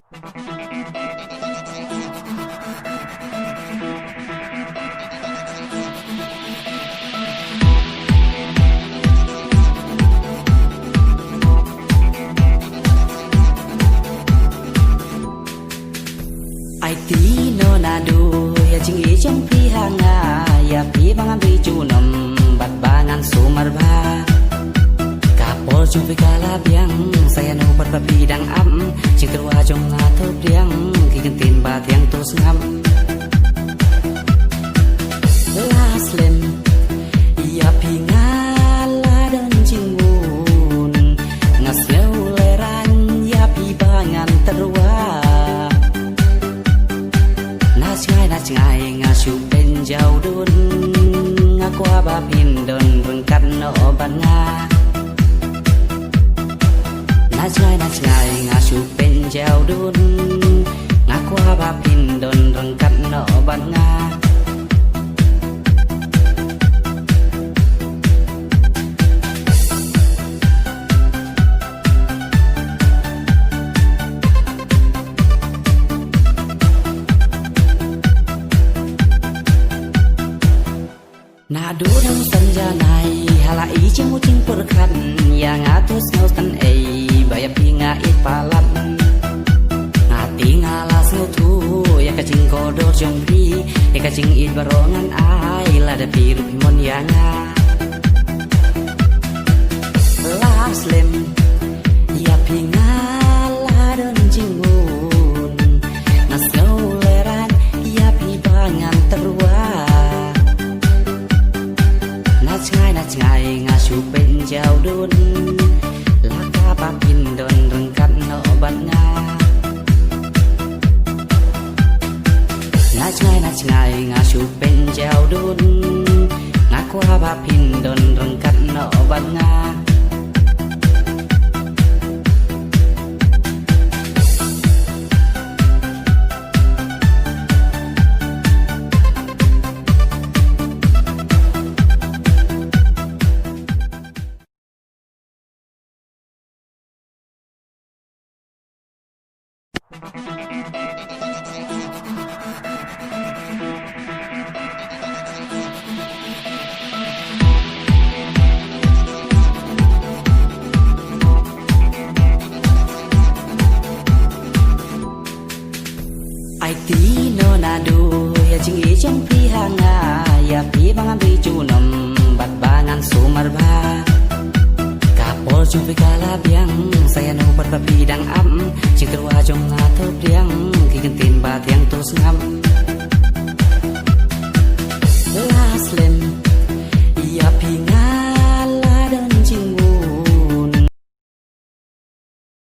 ai tí no na du ya ching i trong pi hanga ya pi bangan ri chu nom bat bangan sumar ba kapol chung pi kala biang saya no bat ba pi dang am ching kerwa jong nga thop diang ki kan tin ba tiang tos ngam last lem ya pi ngala dan jingun ngas leu leran ya pi bangan terwa nát ngai ngà su bên giàu đun ngà qua ba pin đồn rừng cắt nọ ban nga nát ngai ngà su bên giàu đun ngà qua ba pin đồn rừng cắt nọ ban nga Nadu dang sanja nai halai cemu cing perkan yang atus ngau tan ei bayap hinga it palam ngati ngalas ngau tu ya kacing kodor jongri ya kacing it barongan ai lada piru pimon yanga las lem ya pinga ladan jingun nas ngau leran ya pi bangan terwa nát ngai ngà su bên giàu đun lá ca ba pin đồn rừng cắt nọ ban nga nát ngai ngà su bên giàu đun ngà qua ba pin đồn rừng cắt nọ ban nga ai tí no na du ya ching i trong pi hanga ya pi bangan ri chu nom bat bangan sumar ba kapol chung pi kala biang saya no bat ba pi dang am ching kerwa jong nga thop diang ki kan tin ba tiang tos ngam last lem